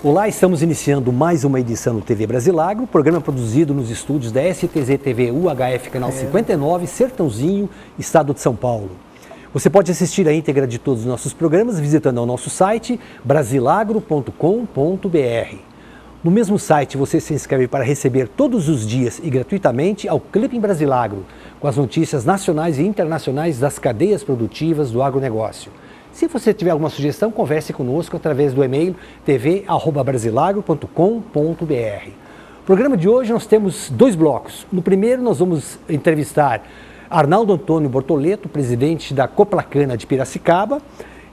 Olá, estamos iniciando mais uma edição do TV Brasilagro, programa produzido nos estúdios da STZ TV UHF, canal 59, Sertãozinho, estado de São Paulo. Você pode assistir a íntegra de todos os nossos programas visitando o nosso site brasilagro.com.br. No mesmo site você se inscreve para receber todos os dias e gratuitamente ao Clipe em Brasilagro, com as notícias nacionais e internacionais das cadeias produtivas do agronegócio. Se você tiver alguma sugestão, converse conosco através do e-mail tv@brasilagro.com.br. No programa de hoje nós temos dois blocos. No primeiro nós vamos entrevistar Arnaldo Antônio Bortoleto, presidente da Coplacana de Piracicaba.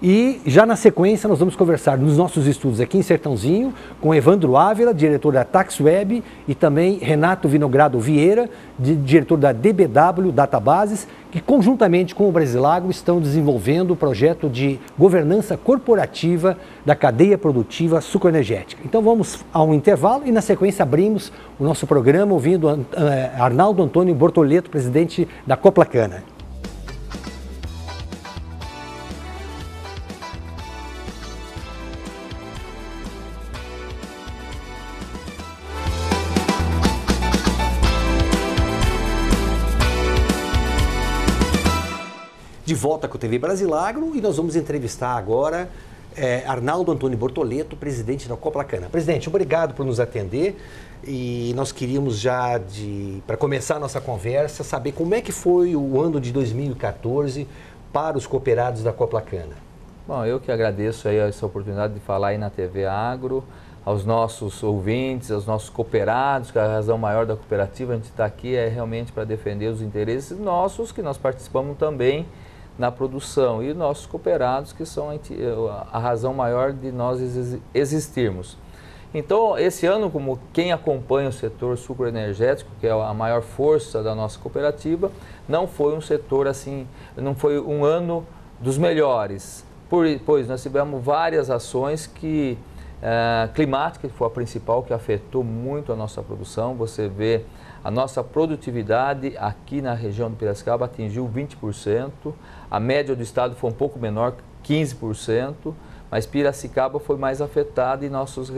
E já na sequência nós vamos conversar nos nossos estúdios aqui em Sertãozinho com Evandro Ávila, diretor da TaxWeb, e também Renato Vinogrado Vieira, diretor da DBW Databases, que conjuntamente com o Brasilagro estão desenvolvendo o projeto de governança corporativa da cadeia produtiva sucroenergética. Então vamos a um intervalo e na sequência abrimos o nosso programa ouvindo Arnaldo Antônio Bortoleto, presidente da Coplacana. De volta com o TV Brasilagro e nós vamos entrevistar agora Arnaldo Antônio Bortoleto, presidente da Coplacana. Presidente, obrigado por nos atender e nós queríamos já, para começar a nossa conversa, saber como é que foi o ano de 2014 para os cooperados da Coplacana. Bom, eu que agradeço aí essa oportunidade de falar aí na TV Agro, aos nossos ouvintes, aos nossos cooperados, que a razão maior da cooperativa, a gente está aqui realmente para defender os interesses nossos, que nós participamos também na produção, e nossos cooperados, que são a razão maior de nós existirmos. Então, esse ano, como quem acompanha o setor sucroenergético, que é a maior força da nossa cooperativa, não foi um setor assim, não foi um ano dos melhores, pois nós tivemos várias ações climática, que foi a principal, que afetou muito a nossa produção. Você vê a nossa produtividade aqui na região do Piracicaba atingiu 20%, a média do estado foi um pouco menor, 15%, mas Piracicaba foi mais afetada e nossos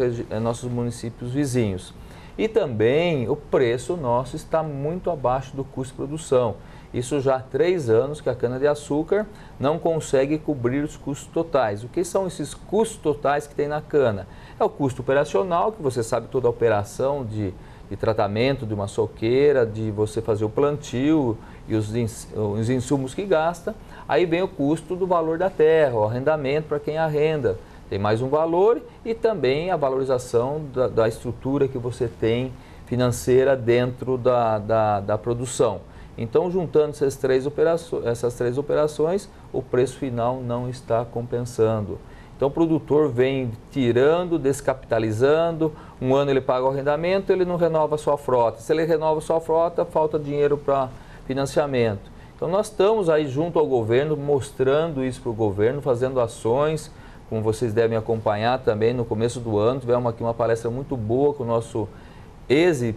municípios vizinhos. E também o preço nosso está muito abaixo do custo de produção. Isso já há 3 anos que a cana-de-açúcar não consegue cobrir os custos totais. O que são esses custos totais que tem na cana? É o custo operacional, que você sabe toda a operação de tratamento de uma soqueira, de você fazer o plantio e os insumos que gasta. Aí vem o custo do valor da terra, o arrendamento para quem arrenda. Tem mais um valor e também a valorização da estrutura que você tem financeira dentro da produção. Então, juntando essas três operações, o preço final não está compensando. Então, o produtor vem tirando, descapitalizando, um ano ele paga o arrendamento, ele não renova a sua frota. Se ele renova a sua frota, falta dinheiro para financiamento. Então, nós estamos aí junto ao governo, mostrando isso para o governo, fazendo ações, como vocês devem acompanhar também no começo do ano. Tivemos aqui uma palestra muito boa com o nosso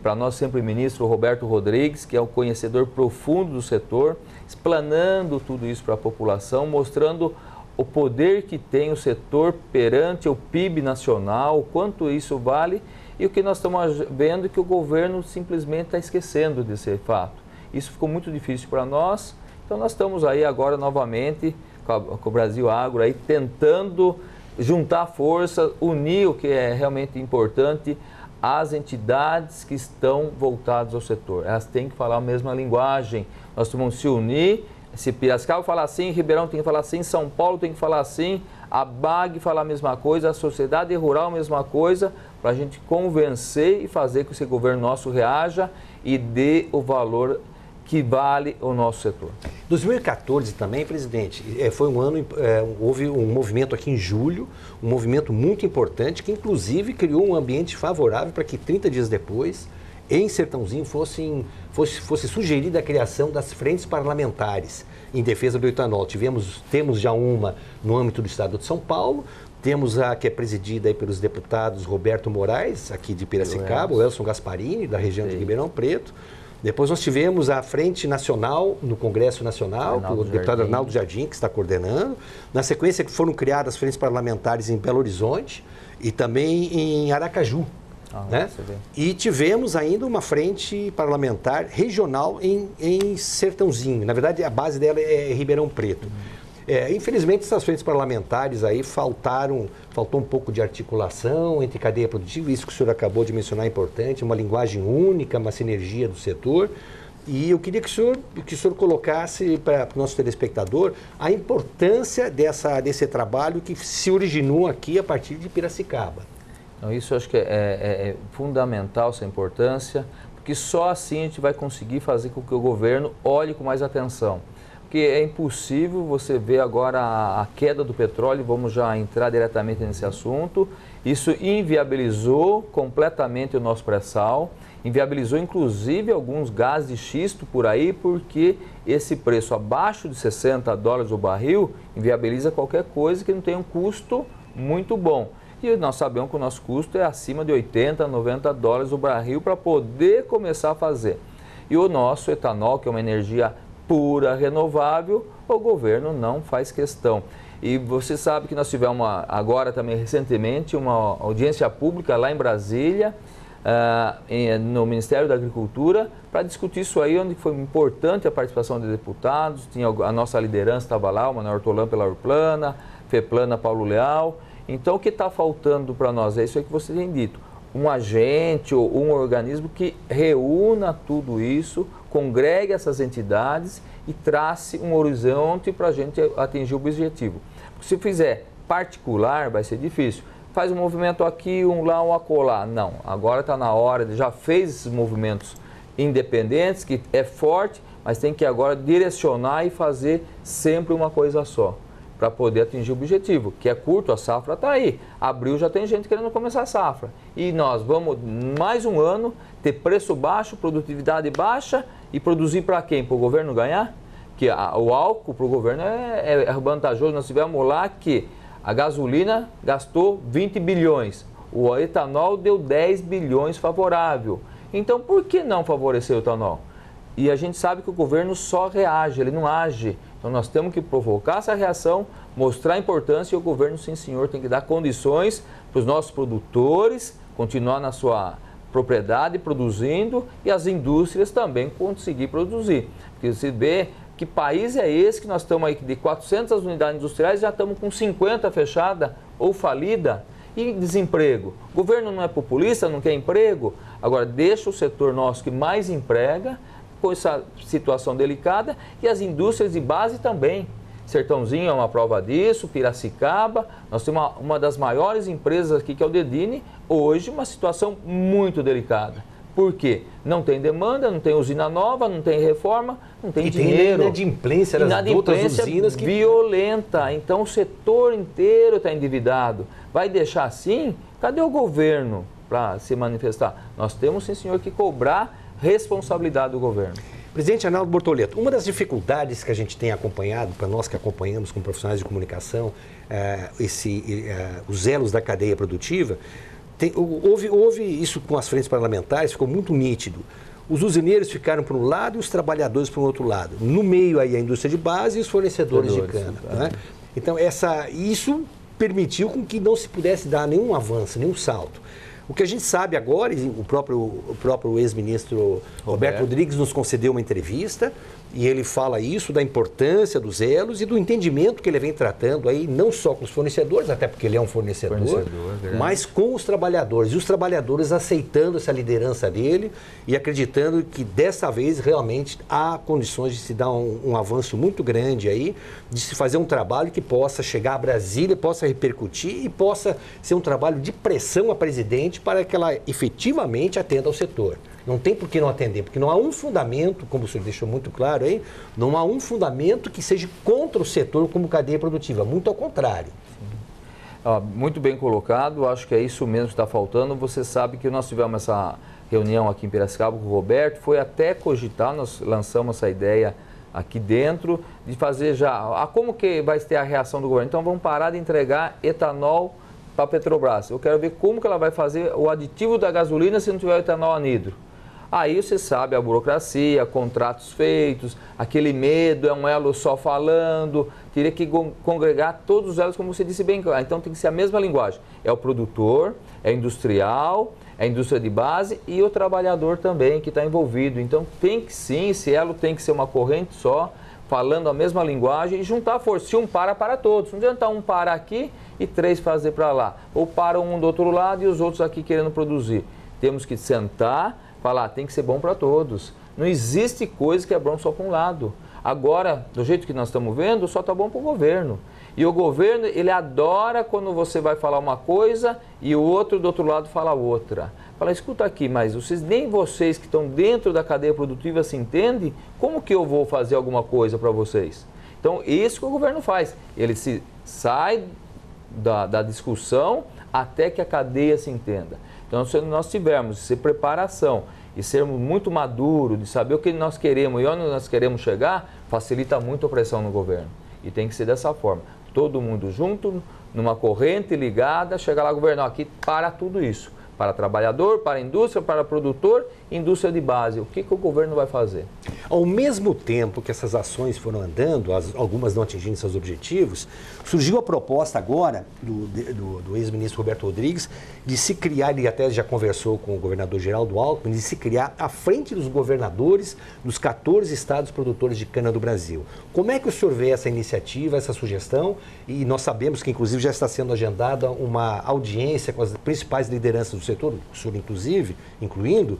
para nós sempre ministro Roberto Rodrigues, que é um conhecedor profundo do setor, explanando tudo isso para a população, mostrando o poder que tem o setor perante o PIB nacional, o quanto isso vale, e o que nós estamos vendo é que o governo simplesmente está esquecendo desse fato. Isso ficou muito difícil para nós, então nós estamos aí agora novamente com o Brasil Agro aí tentando juntar força, unir o que é realmente importante, as entidades que estão voltadas ao setor. Elas têm que falar a mesma linguagem, nós vamos se unir. Se Piracicaba falar assim, Ribeirão tem que falar assim, São Paulo tem que falar assim, a BAG falar a mesma coisa, a sociedade rural a mesma coisa, para a gente convencer e fazer com que esse governo nosso reaja e dê o valor que vale o nosso setor. 2014 também, presidente, foi um ano, houve um movimento aqui em julho, um movimento muito importante, que inclusive criou um ambiente favorável para que 30 dias depois, em Sertãozinho, fosse sugerida a criação das frentes parlamentares em defesa do etanol. Temos já uma no âmbito do estado de São Paulo, temos a que é presidida aí pelos deputados Roberto Moraes, aqui de Piracicaba, o Elson Gasparini, da região de Ribeirão Preto. Depois nós tivemos a Frente Nacional no Congresso Nacional, o deputado Arnaldo Jardim, que está coordenando. Na sequência, foram criadas frentes parlamentares em Belo Horizonte e também em Aracaju. Né? E tivemos ainda uma frente parlamentar regional em Sertãozinho. Na verdade, a base dela é Ribeirão Preto. Infelizmente, essas frentes parlamentares aí faltou um pouco de articulação entre cadeia produtiva, isso que o senhor acabou de mencionar é importante, uma linguagem única, uma sinergia do setor. E eu queria que o senhor colocasse para o nosso telespectador a importância desse trabalho que se originou aqui a partir de Piracicaba. Então, isso eu acho que é fundamental, essa importância, porque só assim a gente vai conseguir fazer com que o governo olhe com mais atenção. Porque é impossível você ver agora a queda do petróleo, vamos já entrar diretamente nesse assunto. Isso inviabilizou completamente o nosso pré-sal, inviabilizou inclusive alguns gases de xisto por aí, porque esse preço abaixo de $60 o barril inviabiliza qualquer coisa que não tenha um custo muito bom. E nós sabemos que o nosso custo é acima de $80, $90 o barril para poder começar a fazer. E o nosso etanol, que é uma energia pura, renovável, o governo não faz questão. E você sabe que nós tivemos agora também recentemente uma audiência pública lá em Brasília, no Ministério da Agricultura, para discutir isso aí, onde foi importante a participação de deputados, tinha a nossa liderança estava lá, o Manuel Hortolã pela Urplana, FEPLANA Paulo Leal. Então, o que está faltando para nós é isso aí que você tem dito, um agente ou um organismo que reúna tudo isso, congregue essas entidades e trace um horizonte para a gente atingir o objetivo. Porque se fizer particular, vai ser difícil. Faz um movimento aqui, um lá, um acolá. Não, agora está na hora, já fez esses movimentos independentes, que é forte, mas tem que agora direcionar e fazer sempre uma coisa só, para poder atingir o objetivo, que é curto, a safra está aí. Abril já tem gente querendo começar a safra. E nós vamos, mais um ano, ter preço baixo, produtividade baixa e produzir para quem? Para o governo ganhar? Que o álcool para o governo é vantajoso. Nós tivemos lá que a gasolina gastou 20 bilhões, o etanol deu 10 bilhões favorável. Então, por que não favorecer o etanol? E a gente sabe que o governo só reage, ele não age. Então, nós temos que provocar essa reação, mostrar a importância e o governo, sim senhor, tem que dar condições para os nossos produtores continuar na sua propriedade produzindo e as indústrias também conseguir produzir. Porque você vê que país é esse que nós estamos aí, de 400 unidades industriais, já estamos com 50 fechada ou falida e desemprego. O governo não é populista, não quer emprego, agora deixa o setor nosso que mais emprega, com essa situação delicada, e as indústrias de base também. Sertãozinho é uma prova disso, Piracicaba, nós temos uma das maiores empresas aqui, que é o Dedini, hoje uma situação muito delicada. Por quê? Não tem demanda, não tem usina nova, não tem reforma, não tem dinheiro. Tem inadimplência das outras usinas violenta. Então o setor inteiro está endividado. Vai deixar assim? Cadê o governo para se manifestar? Nós temos, sim senhor, que cobrar responsabilidade do governo. Presidente Arnaldo Bortoleto, uma das dificuldades que a gente tem acompanhado, para nós que acompanhamos como profissionais de comunicação, os elos da cadeia produtiva, houve isso com as frentes parlamentares, ficou muito nítido. Os usineiros ficaram para um lado e os trabalhadores para o outro lado. No meio aí a indústria de base e os fornecedores de cana. Né? Então isso permitiu com que não se pudesse dar nenhum avanço, nenhum salto. O que a gente sabe agora, e o próprio ex-ministro Roberto Rodrigues nos concedeu uma entrevista, e ele fala isso, da importância dos elos e do entendimento que ele vem tratando aí, não só com os fornecedores, até porque ele é um fornecedor mas com os trabalhadores. E os trabalhadores aceitando essa liderança dele e acreditando que dessa vez realmente há condições de se dar um avanço muito grande aí, de se fazer um trabalho que possa chegar a Brasília, possa repercutir e possa ser um trabalho de pressão à presidente para que ela efetivamente atenda ao setor. Não tem por que não atender, porque não há um fundamento, como o senhor deixou muito claro aí, não há um fundamento que seja contra o setor como cadeia produtiva, muito ao contrário. Muito bem colocado, acho que é isso mesmo que está faltando. Você sabe que nós tivemos essa reunião aqui em Piracicaba com o Roberto, foi até cogitar, nós lançamos essa ideia aqui dentro, de fazer já, como que vai ter a reação do governo? Então vamos parar de entregar etanol para a Petrobras. Eu quero ver como que ela vai fazer o aditivo da gasolina se não tiver etanol anidro. Aí você sabe a burocracia, contratos feitos, aquele medo, é um elo só falando, teria que congregar todos os elos, como você disse bem claro. Então tem que ser a mesma linguagem. É o produtor, é o industrial, é a indústria de base e o trabalhador também que está envolvido. Então tem que sim, esse elo tem que ser uma corrente só, falando a mesma linguagem e juntar força. Se um para todos. Não adianta um parar aqui e 3 fazer para lá. Ou para um do outro lado e os outros aqui querendo produzir. Temos que sentar, falar, tem que ser bom para todos. Não existe coisa que é bom só para um lado. Agora, do jeito que nós estamos vendo, só está bom para o governo. E o governo, ele adora quando você vai falar uma coisa e o outro do outro lado fala outra. Fala, escuta aqui, mas nem vocês que estão dentro da cadeia produtiva se entendem, como que eu vou fazer alguma coisa para vocês? Então, isso que o governo faz. Ele sai da discussão até que a cadeia se entenda. Então, se nós tivermos essa preparação e sermos muito maduros, de saber o que nós queremos e onde nós queremos chegar, facilita muito a pressão no governo. E tem que ser dessa forma. Todo mundo junto, numa corrente ligada, chegar lá, governo, aqui para tudo isso. Para trabalhador, para indústria, para produtor, indústria de base. O que o governo vai fazer? Ao mesmo tempo que essas ações foram andando, algumas não atingindo seus objetivos, surgiu a proposta agora do ex-ministro Roberto Rodrigues de se criar, ele até já conversou com o governador Geraldo Alckmin, de se criar à frente dos governadores dos 14 estados produtores de cana do Brasil. Como é que o senhor vê essa iniciativa, essa sugestão? E nós sabemos que inclusive já está sendo agendada uma audiência com as principais lideranças do setor, o senhor incluindo,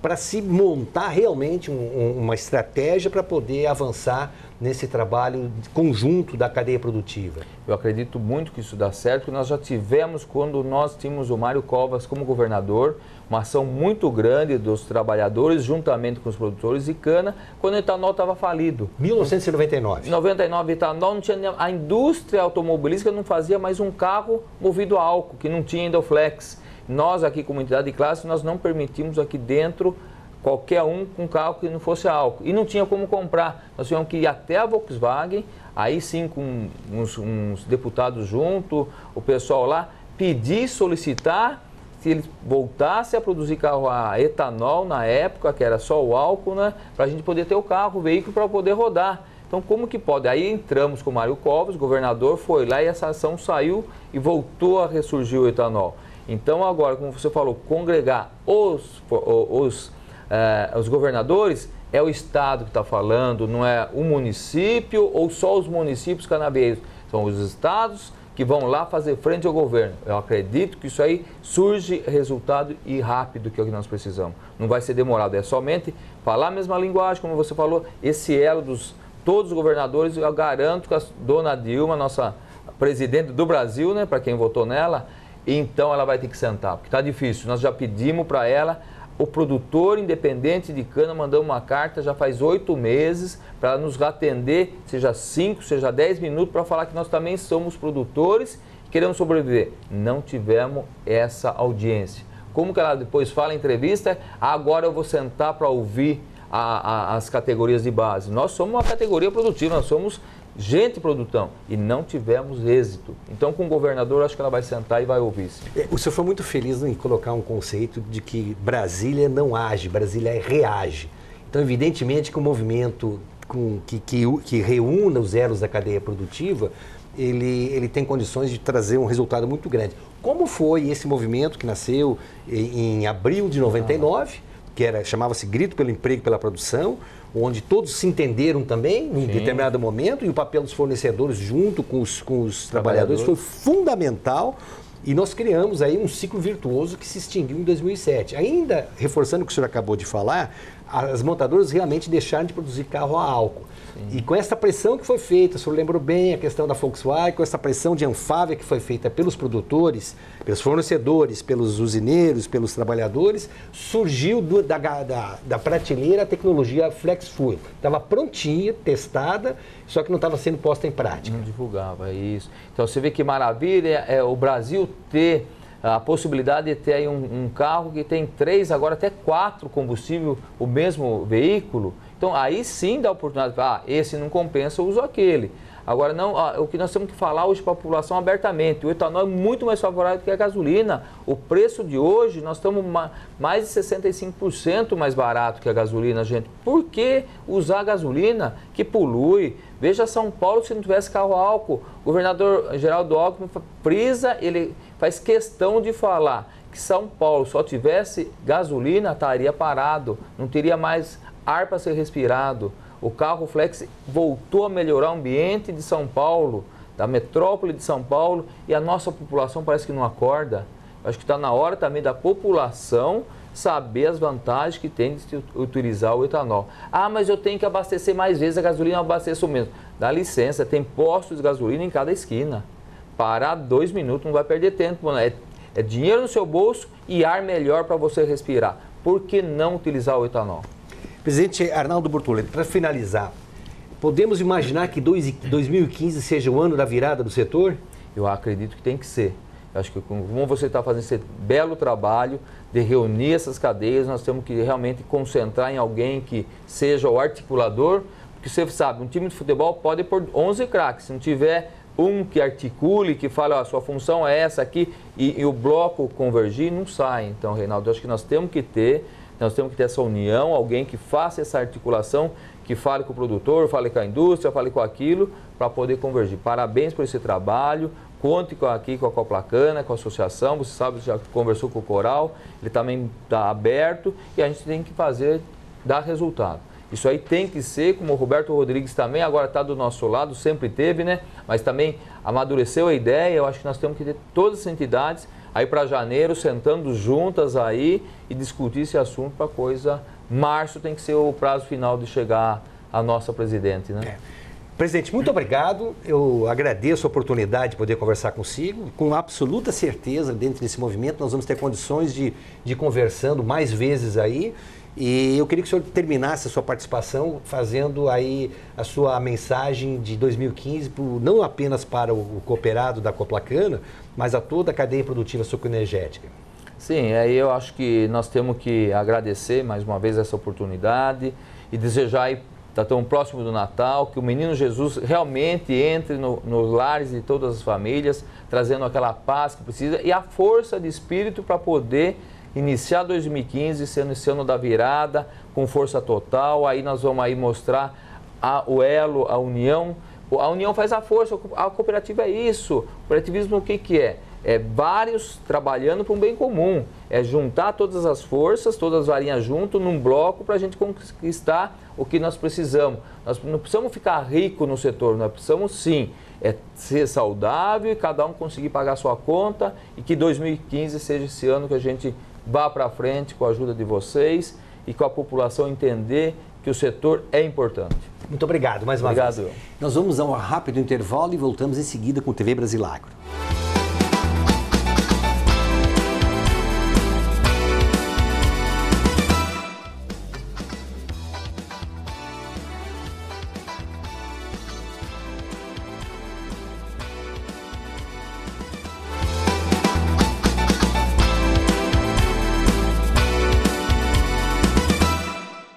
para se montar realmente uma estratégia para poder avançar nesse trabalho conjunto da cadeia produtiva. Eu acredito muito que isso dá certo, que nós já tivemos, quando nós tínhamos o Mário Covas como governador, uma ação muito grande dos trabalhadores, juntamente com os produtores de cana, quando o etanol estava falido. 1999. 99, etanol, não tinha, a indústria automobilística não fazia mais um carro movido a álcool, que não tinha ainda o flex. Nós aqui, como entidade de classe, nós não permitimos aqui dentro qualquer um com carro que não fosse álcool. E não tinha como comprar. Nós tínhamos que ir até a Volkswagen, aí sim com uns deputados junto, o pessoal lá, pedir, solicitar, se eles voltassem a produzir carro a etanol na época, que era só o álcool, né, para a gente poder ter o carro, o veículo para poder rodar. Então, como que pode? Aí entramos com o Mário Covas, o governador foi lá e essa ação saiu e voltou a ressurgir o etanol. Então, agora, como você falou, congregar os governadores, é o Estado que está falando, não é o município ou só os municípios canavieiros. São os estados que vão lá fazer frente ao governo. Eu acredito que isso aí surge resultado e rápido, que é o que nós precisamos. Não vai ser demorado, é somente falar a mesma linguagem, como você falou, esse elo dos todos os governadores. Eu garanto que a dona Dilma, nossa presidente do Brasil, né, para quem votou nela, então ela vai ter que sentar, porque está difícil. Nós já pedimos para ela, o produtor independente de cana, mandamos uma carta já faz 8 meses para ela nos atender, seja 5, seja 10 minutos, para falar que nós também somos produtores e queremos sobreviver. Não tivemos essa audiência. Como que ela depois fala em entrevista, agora eu vou sentar para ouvir as categorias de base. Nós somos uma categoria produtiva, nós somos gente produtão e não tivemos êxito. Então, com o governador, acho que ela vai sentar e vai ouvir. O senhor foi muito feliz em colocar um conceito de que Brasília não age, Brasília reage. Então, evidentemente que o movimento que reúna os elos da cadeia produtiva, ele tem condições de trazer um resultado muito grande. Como foi esse movimento que nasceu em abril de 99, chamava-se Grito pelo Emprego e pela Produção, onde todos se entenderam também em determinado momento, e o papel dos fornecedores junto com os trabalhadores foi fundamental, e nós criamos aí um ciclo virtuoso que se extinguiu em 2007. Ainda, reforçando o que o senhor acabou de falar, as montadoras realmente deixaram de produzir carro a álcool. Sim. E com essa pressão que foi feita, o senhor lembrou bem a questão da Volkswagen, com essa pressão de Anfávia que foi feita pelos produtores, pelos fornecedores, pelos usineiros, pelos trabalhadores, surgiu da prateleira a tecnologia Flex Fuel. Estava prontinha, testada, só que não estava sendo posta em prática. Não divulgava, é isso. Então você vê que maravilha é o Brasil ter a possibilidade de ter aí um carro que tem 3, agora até 4 combustível, o mesmo veículo. Então aí sim dá a oportunidade, esse não compensa, eu uso aquele. Agora, não, o que nós temos que falar hoje para a população abertamente, o etanol é muito mais favorável que a gasolina. O preço de hoje, nós estamos mais de 65% mais barato que a gasolina, gente. Por que usar a gasolina que polui? Veja São Paulo, se não tivesse carro a álcool. O governador Geraldo Alckmin frisa, ele faz questão de falar que São Paulo só tivesse gasolina, estaria parado, não teria mais ar para ser respirado. O carro flex voltou a melhorar o ambiente de São Paulo, da metrópole de São Paulo, e a nossa população parece que não acorda. Acho que está na hora também da população saber as vantagens que tem de se utilizar o etanol. Ah, mas eu tenho que abastecer mais vezes, a gasolina eu abasteço menos. Dá licença, tem postos de gasolina em cada esquina. Parar 2 minutos, não vai perder tempo, né? É dinheiro no seu bolso e ar melhor para você respirar. Por que não utilizar o etanol? Presidente Arnaldo Bortoleto, para finalizar, podemos imaginar que 2015 seja o ano da virada do setor? Eu acredito que tem que ser. Eu acho que como você está fazendo esse belo trabalho de reunir essas cadeias, nós temos que realmente concentrar em alguém que seja o articulador, porque você sabe, um time de futebol pode pôr 11 craques, se não tiver um que articule, que fale, a sua função é essa aqui, e o bloco convergir, não sai. Então, Reinaldo, eu acho que nós temos que ter essa união, alguém que faça essa articulação, que fale com o produtor, fale com a indústria, fale com aquilo, para poder convergir. Parabéns por esse trabalho, conte aqui com a Coplacana, com a associação, você sabe, já conversou com o Coral, ele também está aberto, e a gente tem que dar resultado. Isso aí tem que ser, como o Roberto Rodrigues também, agora está do nosso lado, sempre teve, né? Mas também amadureceu a ideia, eu acho que nós temos que ter todas as entidades aí para janeiro, sentando juntas aí e discutir esse assunto para coisa... Março tem que ser o prazo final de chegar a nossa presidente, né? Presidente, muito obrigado. Eu agradeço a oportunidade de poder conversar consigo. Com absoluta certeza, dentro desse movimento, nós vamos ter condições de ir conversando mais vezes aí. E eu queria que o senhor terminasse a sua participação fazendo aí a sua mensagem de 2015, não apenas para o cooperado da Coplacana, mas a toda a cadeia produtiva sucroenergética. Sim, aí eu acho que nós temos que agradecer mais uma vez essa oportunidade e desejar aí, está tão próximo do Natal, que o Menino Jesus realmente entre nos lares de todas as famílias, trazendo aquela paz que precisa e a força de espírito para poder iniciar 2015, sendo esse ano da virada, com força total. Aí nós vamos aí mostrar o elo, a união. A união faz a força, a cooperativa é isso. O cooperativismo o que é? É vários trabalhando para um bem comum. É juntar todas as forças, todas as varinhas junto num bloco para a gente conquistar o que nós precisamos. Nós não precisamos ficar rico no setor, nós precisamos sim ser saudável e cada um conseguir pagar a sua conta e que 2015 seja esse ano que a gente vá para frente com a ajuda de vocês e com a população entender que o setor é importante. Muito obrigado mais uma vez. Nós vamos a um rápido intervalo e voltamos em seguida com o TV Brasilagro.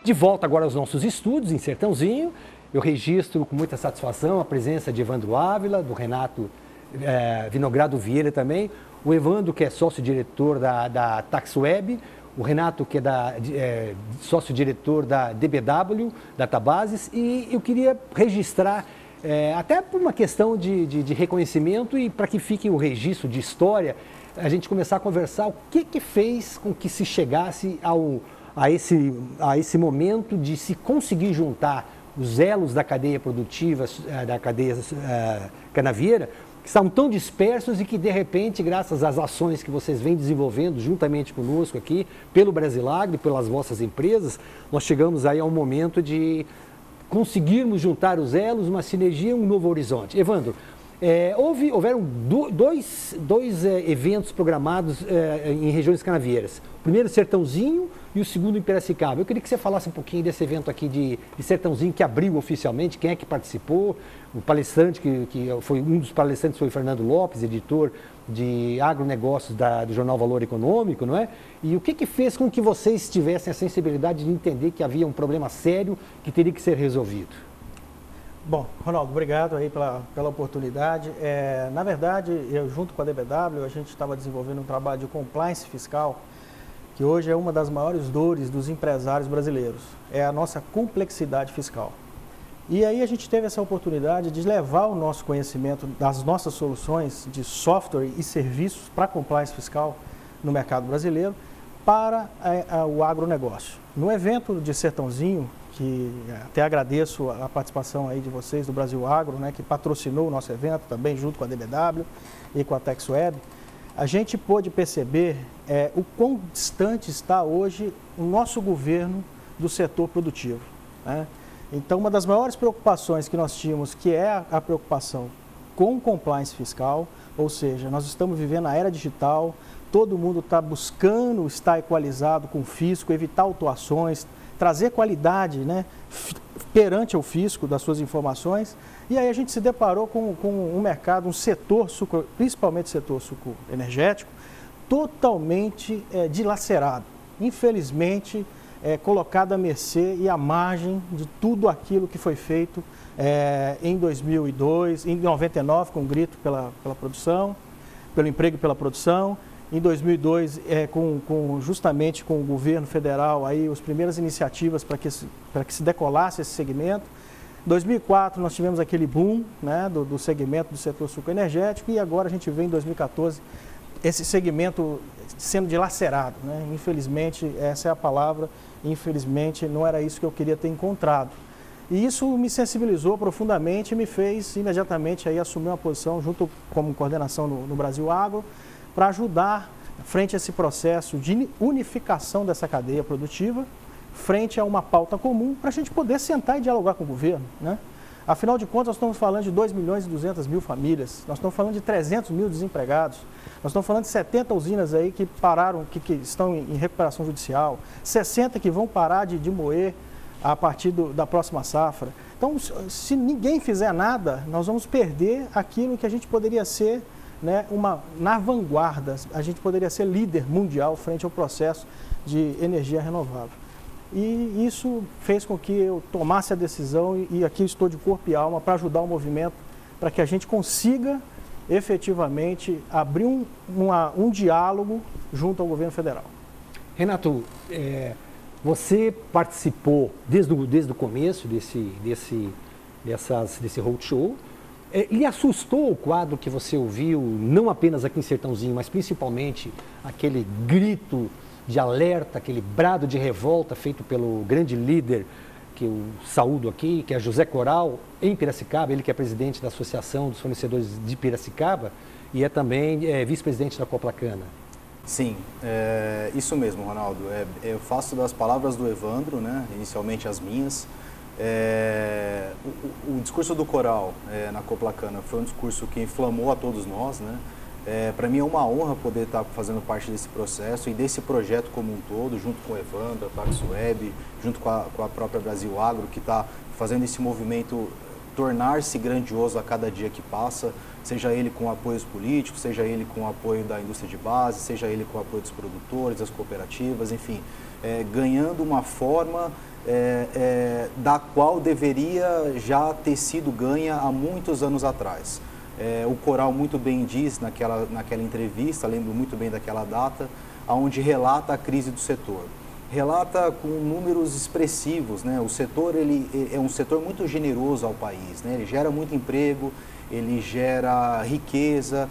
De volta agora aos nossos estúdios em Sertãozinho, eu registro com muita satisfação a presença de Evandro Ávila, do Renato Vinogrado Vieira também, o Evandro que é sócio-diretor da TaxWeb, o Renato que é sócio-diretor da DBW, Databases, e eu queria registrar, até por uma questão de reconhecimento e para que fique o registro de história, a gente começar a conversar o que fez com que se chegasse a esse momento de se conseguir juntar os elos da cadeia produtiva, da cadeia canavieira, que estavam tão dispersos e que, de repente, graças às ações que vocês vêm desenvolvendo juntamente conosco aqui, pelo Brasilagro e pelas vossas empresas, nós chegamos aí a um momento de conseguirmos juntar os elos, uma sinergia, um novo horizonte. Evandro, houveram dois eventos programados em regiões canavieiras. O primeiro, Sertãozinho, e o segundo, em Piracicaba. Eu queria que você falasse um pouquinho desse evento aqui de Sertãozinho, que abriu oficialmente, quem é que participou, o palestrante, que foi um dos palestrantes foi o Fernando Lopes, editor de agronegócios do jornal Valor Econômico, não é? E o que fez com que vocês tivessem a sensibilidade de entender que havia um problema sério que teria que ser resolvido? Bom, Ronaldo, obrigado aí pela oportunidade. Na verdade, eu junto com a DBW, a gente estava desenvolvendo um trabalho de compliance fiscal, que hoje é uma das maiores dores dos empresários brasileiros, é a nossa complexidade fiscal. E aí a gente teve essa oportunidade de levar o nosso conhecimento das nossas soluções de software e serviços para compliance fiscal no mercado brasileiro para o agronegócio. No evento de Sertãozinho, que até agradeço a participação aí de vocês do Brasil Agro, né, que patrocinou o nosso evento também junto com a DBW e com a TexWeb, a gente pôde perceber o quão distante está hoje o nosso governo do setor produtivo, né? Então, uma das maiores preocupações que nós tínhamos, que é a preocupação com o compliance fiscal, ou seja, nós estamos vivendo a era digital, todo mundo está buscando estar equalizado com o fisco, evitar autuações, trazer qualidade, né, perante o fisco das suas informações. E aí a gente se deparou com um mercado, um setor, principalmente o setor sucroenergético, totalmente dilacerado. Infelizmente, colocado à mercê e à margem de tudo aquilo que foi feito em 2002, em 99, com o grito pela produção, pelo emprego e pela produção. Em 2002, justamente com o governo federal, aí, as primeiras iniciativas para que se decolasse esse segmento. Em 2004, nós tivemos aquele boom, né, do segmento do setor sucroenergético, e agora a gente vê em 2014 esse segmento sendo dilacerado, né? Infelizmente, essa é a palavra, infelizmente não era isso que eu queria ter encontrado. E isso me sensibilizou profundamente e me fez imediatamente aí assumir uma posição junto como coordenação no Brasil Agro, para ajudar frente a esse processo de unificação dessa cadeia produtiva, frente a uma pauta comum, para a gente poder sentar e dialogar com o governo, né? Afinal de contas, nós estamos falando de 2.200.000 famílias, nós estamos falando de 300 mil desempregados, nós estamos falando de 70 usinas aí que pararam, que estão em recuperação judicial, 60 que vão parar de moer a partir da próxima safra. Então, se ninguém fizer nada, nós vamos perder aquilo que a gente poderia ser, né, na vanguarda, a gente poderia ser líder mundial frente ao processo de energia renovável. E isso fez com que eu tomasse a decisão e aqui estou de corpo e alma para ajudar o movimento, para que a gente consiga efetivamente abrir um diálogo junto ao governo federal. Renato, você participou desde o começo desse roadshow. Lhe assustou o quadro que você ouviu, não apenas aqui em Sertãozinho, mas principalmente aquele grito de alerta, aquele brado de revolta feito pelo grande líder que eu saúdo aqui, que é José Coral, em Piracicaba, ele que é presidente da Associação dos Fornecedores de Piracicaba e é também vice-presidente da Coplacana? Sim, isso mesmo, Ronaldo. Eu faço das palavras do Evandro, né, inicialmente as minhas. O discurso do Coral na Coplacana foi um discurso que inflamou a todos nós, né? Para mim é uma honra poder estar fazendo parte desse processo e desse projeto como um todo, junto com o Evandro, a TexWeb, junto com a própria Brasil Agro, que está fazendo esse movimento tornar-se grandioso a cada dia que passa, seja ele com apoios políticos, seja ele com apoio da indústria de base, seja ele com apoio dos produtores, das cooperativas, enfim, ganhando uma forma da qual deveria já ter sido ganha há muitos anos atrás. O Coral muito bem diz naquela entrevista, lembro muito bem daquela data, onde relata a crise do setor. Relata com números expressivos, né? O setor ele é um setor muito generoso ao país, né? Ele gera muito emprego, ele gera riqueza,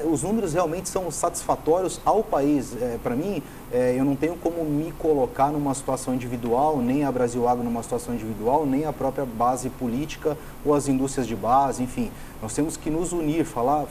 os números realmente são satisfatórios ao país. Para mim, eu não tenho como me colocar numa situação individual, nem a Brasil Agro numa situação individual, nem a própria base política ou as indústrias de base, enfim. Nós temos que nos unir, falar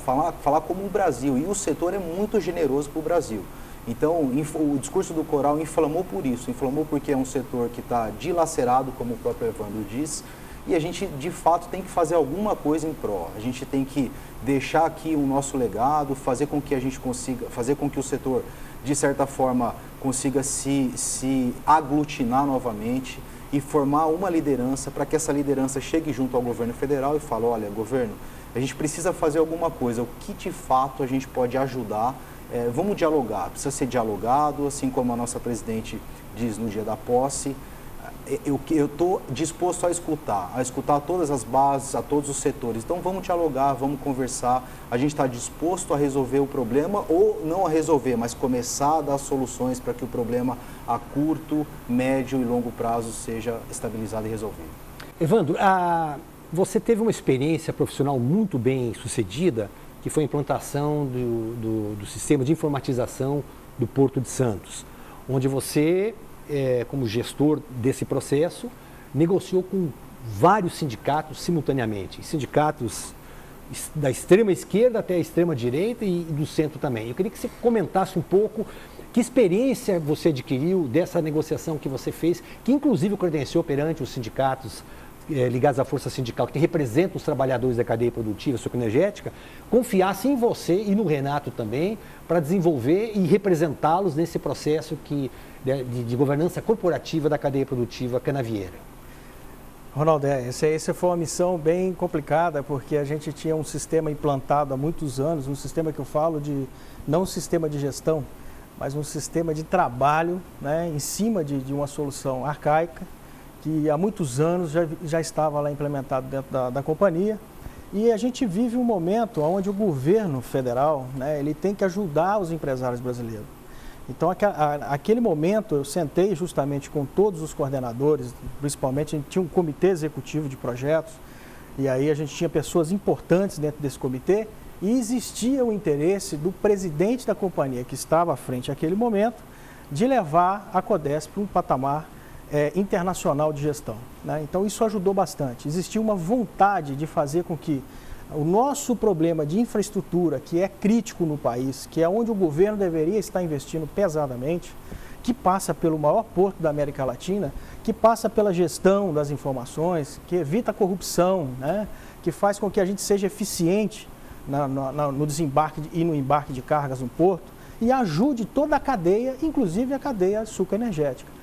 como o Brasil, e o setor é muito generoso para o Brasil. Então, o discurso do Coral inflamou por isso, inflamou porque é um setor que está dilacerado, como o próprio Evandro diz, e a gente, de fato, tem que fazer alguma coisa em pró. A gente tem que deixar aqui o nosso legado, fazer com que a gente consiga, fazer com que o setor, de certa forma, consiga se aglutinar novamente e formar uma liderança para que essa liderança chegue junto ao governo federal e fale, olha, governo, a gente precisa fazer alguma coisa, o que de fato a gente pode ajudar, vamos dialogar, precisa ser dialogado, assim como a nossa presidente diz no dia da posse, eu estou disposto a escutar todas as bases, a todos os setores. Então vamos dialogar, vamos conversar. A gente está disposto a resolver o problema ou não a resolver, mas começar a dar soluções para que o problema a curto, médio e longo prazo seja estabilizado e resolvido. Evandro, você teve uma experiência profissional muito bem sucedida, que foi a implantação do sistema de informatização do Porto de Santos, onde você, como gestor desse processo, negociou com vários sindicatos simultaneamente, sindicatos da extrema esquerda até a extrema direita e do centro também. Eu queria que você comentasse um pouco que experiência você adquiriu dessa negociação que você fez, que inclusive credenciou perante os sindicatos ligados à força sindical, que representam os trabalhadores da cadeia produtiva sucroenergética, confiasse em você e no Renato também, para desenvolver e representá-los nesse processo de governança corporativa da cadeia produtiva canavieira. Ronaldo, essa foi uma missão bem complicada, porque a gente tinha um sistema implantado há muitos anos, um sistema que eu falo de, não um sistema de gestão, mas um sistema de trabalho, né, em cima de uma solução arcaica, que há muitos anos já estava lá implementado dentro da companhia. E a gente vive um momento onde o governo federal, né, ele tem que ajudar os empresários brasileiros. Então, aquele momento, eu sentei justamente com todos os coordenadores, principalmente, a gente tinha um comitê executivo de projetos, e aí a gente tinha pessoas importantes dentro desse comitê, e existia o interesse do presidente da companhia, que estava à frente naquele momento, de levar a Codesp para um patamar internacional de gestão, né? Então isso ajudou bastante. Existia uma vontade de fazer com que o nosso problema de infraestrutura, que é crítico no país, que é onde o governo deveria estar investindo pesadamente, que passa pelo maior porto da América Latina, que passa pela gestão das informações, que evita a corrupção, né? Que faz com que a gente seja eficiente no desembarque e no embarque de cargas no porto e ajude toda a cadeia, inclusive a cadeia sucroenergética.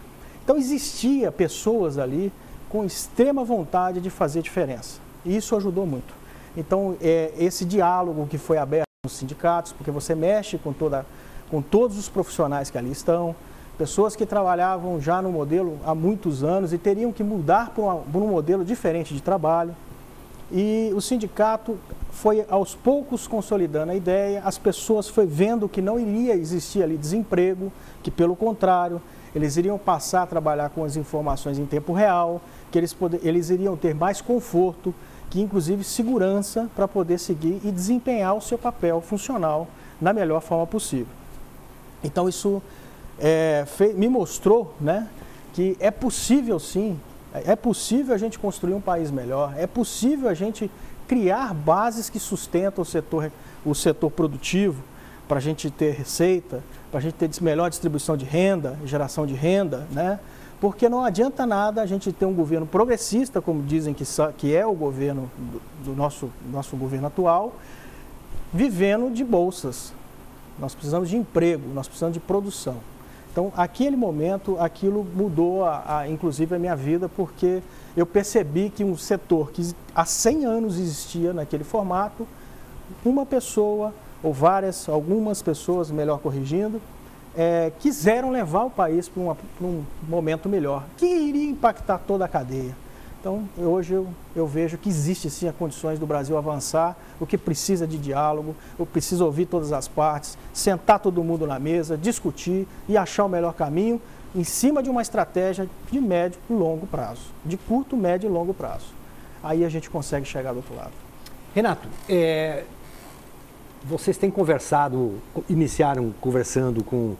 Então existia pessoas ali com extrema vontade de fazer diferença, e isso ajudou muito. Então esse diálogo que foi aberto nos sindicatos, porque você mexe com todos os profissionais que ali estão, pessoas que trabalhavam já no modelo há muitos anos e teriam que mudar para um modelo diferente de trabalho, e o sindicato foi aos poucos consolidando a ideia, as pessoas foi vendo que não iria existir ali desemprego, que pelo contrário, eles iriam passar a trabalhar com as informações em tempo real, que eles iriam ter mais conforto, que inclusive segurança para poder seguir e desempenhar o seu papel funcional da melhor forma possível. Então isso me mostrou, né, que é possível sim, é possível a gente construir um país melhor, é possível a gente criar bases que sustentam o setor produtivo, para a gente ter receita, para a gente ter melhor distribuição de renda, geração de renda, né? Porque não adianta nada a gente ter um governo progressista, como dizem que é o governo do nosso governo atual, vivendo de bolsas. Nós precisamos de emprego, nós precisamos de produção. Então, aquele momento, aquilo mudou, inclusive, a minha vida, porque eu percebi que um setor que há 100 anos existia naquele formato, uma pessoa ou algumas pessoas, melhor corrigindo, quiseram levar o país para um momento melhor, que iria impactar toda a cadeia. Então, hoje eu vejo que existe sim as condições do Brasil avançar, o que precisa de diálogo, o que precisa ouvir todas as partes, sentar todo mundo na mesa, discutir e achar o melhor caminho em cima de uma estratégia de médio e longo prazo, de curto, médio e longo prazo. Aí a gente consegue chegar do outro lado. Renato, vocês têm iniciaram conversando com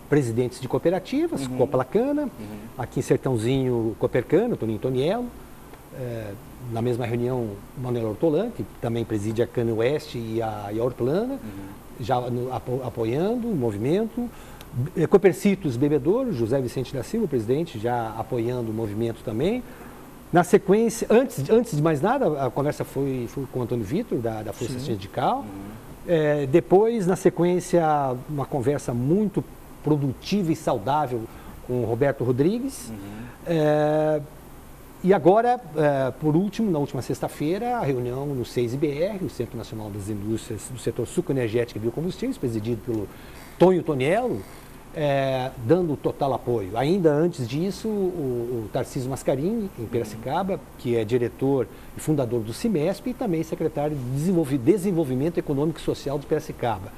presidentes de cooperativas, Coplacana, aqui em Sertãozinho, Copercana, Toninho Toniello, na mesma reunião, Manuel Hortolã, que também preside a Cana Oeste e a Orplana, já apoiando o movimento. Copercitos Bebedouro, José Vicente da Silva, presidente, já apoiando o movimento também. Na sequência, antes de mais nada, a conversa foi com o Antônio Vitor, da Força Sindical. Depois, na sequência, uma conversa muito produtiva e saudável com o Roberto Rodrigues. E agora, por último, na última sexta-feira, a reunião no CEIS-IBR, o Centro Nacional das Indústrias do Setor Sucroenergético e Biocombustíveis, presidido pelo Tonho Toniello, dando total apoio. Ainda antes disso, o Tarcísio Mascarini, em Piracicaba, que é diretor e fundador do CIMESP e também secretário de Desenvolvimento Econômico e Social de Piracicaba.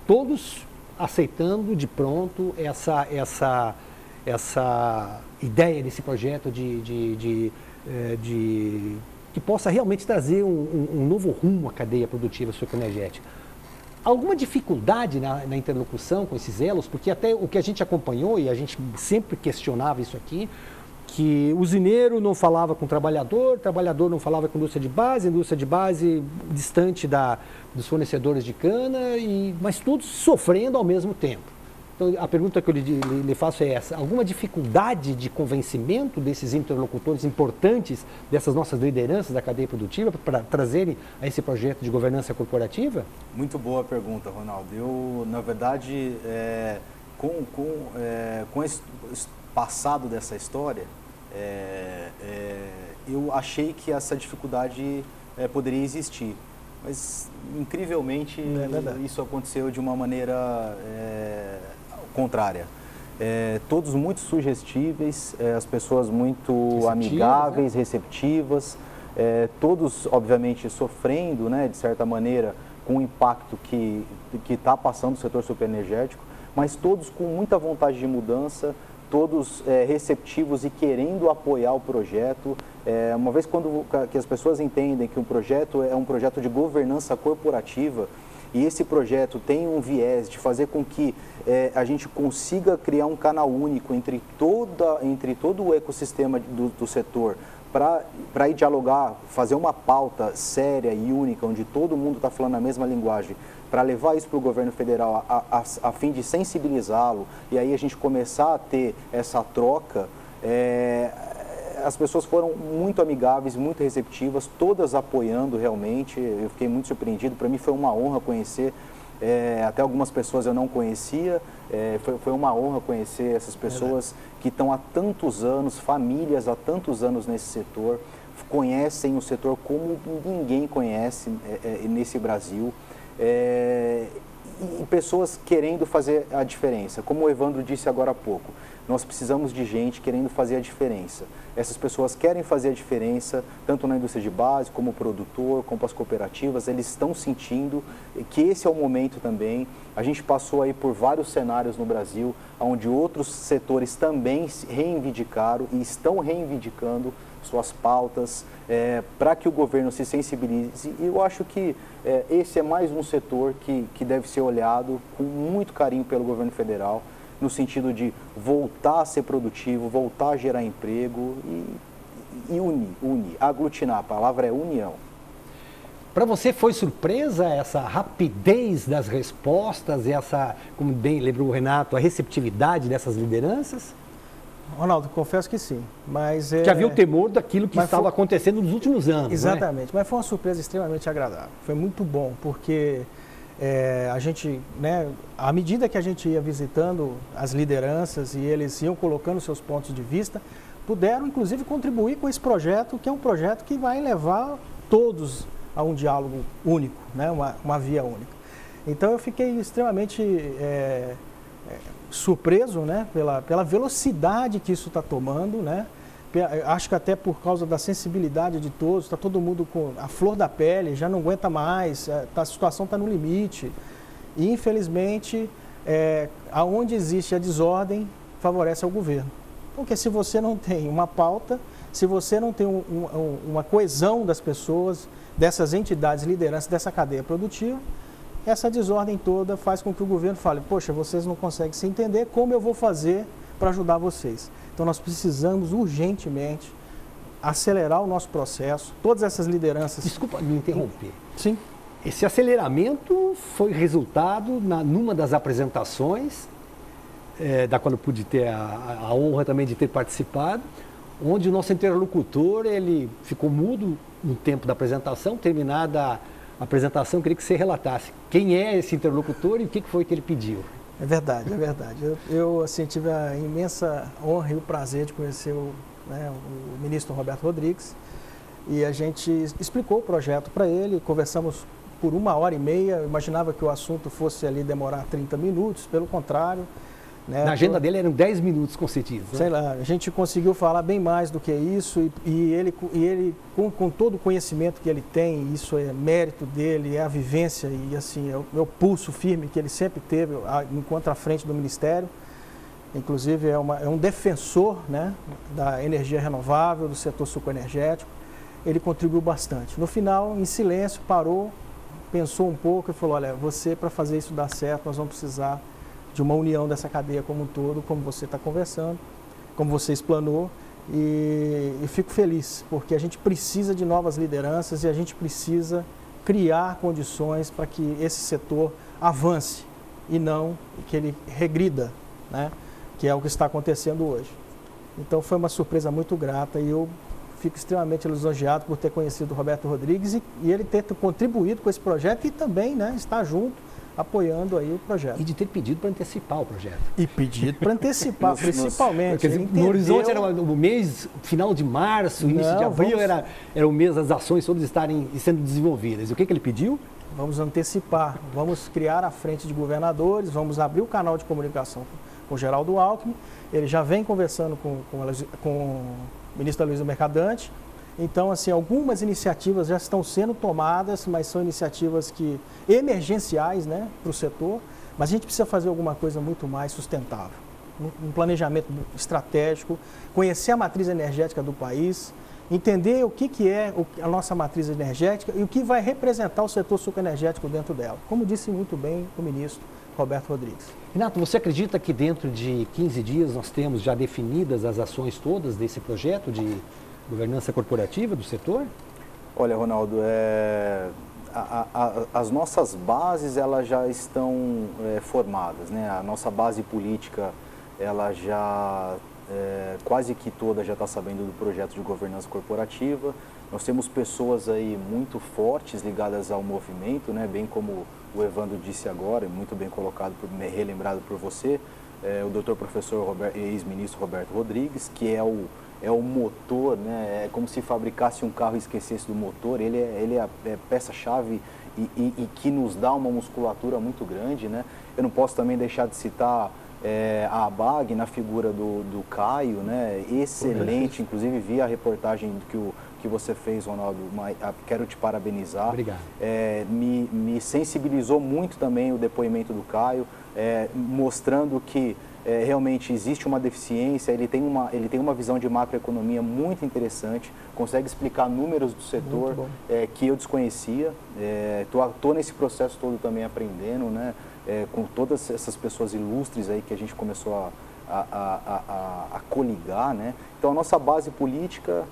Todos aceitando de pronto essa ideia desse projeto que possa realmente trazer um novo rumo à cadeia produtiva sucroenergética. Alguma dificuldade na interlocução com esses elos? Porque até o que a gente acompanhou, e a gente sempre questionava isso aqui, que o usineiro não falava com o trabalhador não falava com a indústria de base distante dos fornecedores de cana, mas todos sofrendo ao mesmo tempo. Então, a pergunta que eu lhe faço é essa: alguma dificuldade de convencimento desses interlocutores importantes, dessas nossas lideranças da cadeia produtiva, para trazerem a esse projeto de governança corporativa? Muito boa pergunta, Ronaldo. Eu, na verdade, com esse passado dessa história, eu achei que essa dificuldade poderia existir. Mas, incrivelmente, isso aconteceu de uma maneira contrária. Todos muito sugestíveis, as pessoas muito amigáveis, receptivas, todos, obviamente, sofrendo, né, de certa maneira, com o impacto que está passando o setor superenergético, mas todos com muita vontade de mudança, todos receptivos e querendo apoiar o projeto. Uma vez que as pessoas entendem que um projeto é um projeto de governança corporativa, e esse projeto tem um viés de fazer com que a gente consiga criar um canal único entre todo o ecossistema do setor, para ir dialogar, fazer uma pauta séria e única, onde todo mundo está falando a mesma linguagem, para levar isso para o governo federal a fim de sensibilizá-lo, e aí a gente começar a ter essa troca. As pessoas foram muito amigáveis, muito receptivas, todas apoiando realmente. Eu fiquei muito surpreendido. Para mim foi uma honra conhecer, até algumas pessoas eu não conhecia. Foi uma honra conhecer essas pessoas que estão há tantos anos, famílias há tantos anos nesse setor, conhecem o setor como ninguém conhece nesse Brasil. E pessoas querendo fazer a diferença. Como o Evandro disse agora há pouco, nós precisamos de gente querendo fazer a diferença. Essas pessoas querem fazer a diferença, tanto na indústria de base, como o produtor, como as cooperativas. Eles estão sentindo que esse é o momento também. A gente passou aí por vários cenários no Brasil, onde outros setores também se reivindicaram e estão reivindicando suas pautas, para que o governo se sensibilize. E eu acho que esse é mais um setor que deve ser olhado com muito carinho pelo governo federal, no sentido de voltar a ser produtivo, voltar a gerar emprego e unir, aglutinar. A palavra é união. Para você foi surpresa essa rapidez das respostas, essa, como bem lembrou o Renato, a receptividade dessas lideranças? Ronaldo, confesso que sim, mas... Já havia o temor daquilo que estava acontecendo nos últimos anos, exatamente, né? Mas foi uma surpresa extremamente agradável. Foi muito bom, porque a gente, né, à medida que a gente ia visitando as lideranças e eles iam colocando seus pontos de vista, puderam, inclusive, contribuir com esse projeto, que é um projeto que vai levar todos a um diálogo único, né, uma via única. Então, eu fiquei extremamente... surpreso, né, pela velocidade que isso está tomando, né? Acho que até por causa da sensibilidade de todos, está todo mundo com a flor da pele, já não aguenta mais, a situação está no limite. E, infelizmente, aonde existe a desordem, favorece ao governo. Porque se você não tem uma pauta, se você não tem uma coesão das pessoas, dessas entidades, lideranças, dessa cadeia produtiva, essa desordem toda faz com que o governo fale: poxa, vocês não conseguem se entender, como eu vou fazer para ajudar vocês? Então nós precisamos urgentemente acelerar o nosso processo, todas essas lideranças... Desculpa me interromper. Sim. Esse aceleramento foi resultado numa das apresentações, da qual eu pude ter a honra também de ter participado, onde o nosso interlocutor ele ficou mudo no tempo da apresentação. Terminada a apresentação, queria que você relatasse quem é esse interlocutor e o que foi que ele pediu. É verdade, é verdade. Eu assim, tive a imensa honra e o prazer de conhecer o ministro Roberto Rodrigues, e a gente explicou o projeto para ele, conversamos por 1h30, eu imaginava que o assunto fosse ali demorar 30 minutos, pelo contrário, né? Na agenda dele eram 10 minutos concedidos. Né? Sei lá, a gente conseguiu falar bem mais do que isso e ele com todo o conhecimento que ele tem, isso é mérito dele, é a vivência e assim, é o pulso firme que ele sempre teve enquanto à frente do Ministério. Inclusive é um defensor, né, da energia renovável, do setor sucoenergético. Ele contribuiu bastante. No final, em silêncio, parou, pensou um pouco e falou, olha, você, para fazer isso dar certo, nós vamos precisar de uma união dessa cadeia como um todo, como você está conversando, como você explanou, e fico feliz, porque a gente precisa de novas lideranças e a gente precisa criar condições para que esse setor avance e não que ele regrida, né? Que é o que está acontecendo hoje. Então foi uma surpresa muito grata e eu fico extremamente lisonjeado por ter conhecido o Roberto Rodrigues e ele ter contribuído com esse projeto e também, né, estar junto, apoiando aí o projeto. E de ter pedido para antecipar o projeto. E pedido para antecipar, principalmente. Quer dizer, no horizonte era o mês, final de março, início de abril, era o mês das ações todas estarem sendo desenvolvidas. E o que ele pediu? Vamos antecipar, vamos criar a frente de governadores, vamos abrir o canal de comunicação com o Geraldo Alckmin. Ele já vem conversando com o ministro Aloysio Mercadante. Então, assim, algumas iniciativas já estão sendo tomadas, mas são iniciativas emergenciais, né, para o setor. Mas a gente precisa fazer alguma coisa muito mais sustentável. Um planejamento estratégico, conhecer a matriz energética do país, entender o que é a nossa matriz energética e o que vai representar o setor sucoenergético dentro dela. Como disse muito bem o ministro Roberto Rodrigues. Renato, você acredita que dentro de 15 dias nós temos já definidas as ações todas desse projeto de governança corporativa do setor? Olha, Ronaldo, as nossas bases elas já estão formadas, né? A nossa base política ela já quase que toda já está sabendo do projeto de governança corporativa. Nós temos pessoas aí muito fortes ligadas ao movimento, né? Bem como o Evandro disse agora, muito bem colocado, relembrado por você, o doutor professor ex-ministro Roberto Rodrigues, que é o motor, né? É como se fabricasse um carro e esquecesse do motor. Ele é a peça-chave e que nos dá uma musculatura muito grande, né? Eu não posso também deixar de citar a ABAG na figura do Caio, né? Excelente, inclusive vi a reportagem que você fez, Ronaldo, quero te parabenizar. Obrigado. Me sensibilizou muito também o depoimento do Caio, mostrando que realmente existe uma deficiência, ele tem uma visão de macroeconomia muito interessante, consegue explicar números do setor que eu desconhecia. Estou nesse processo todo também aprendendo, né? Com todas essas pessoas ilustres aí que a gente começou a coligar, né? Então a nossa base política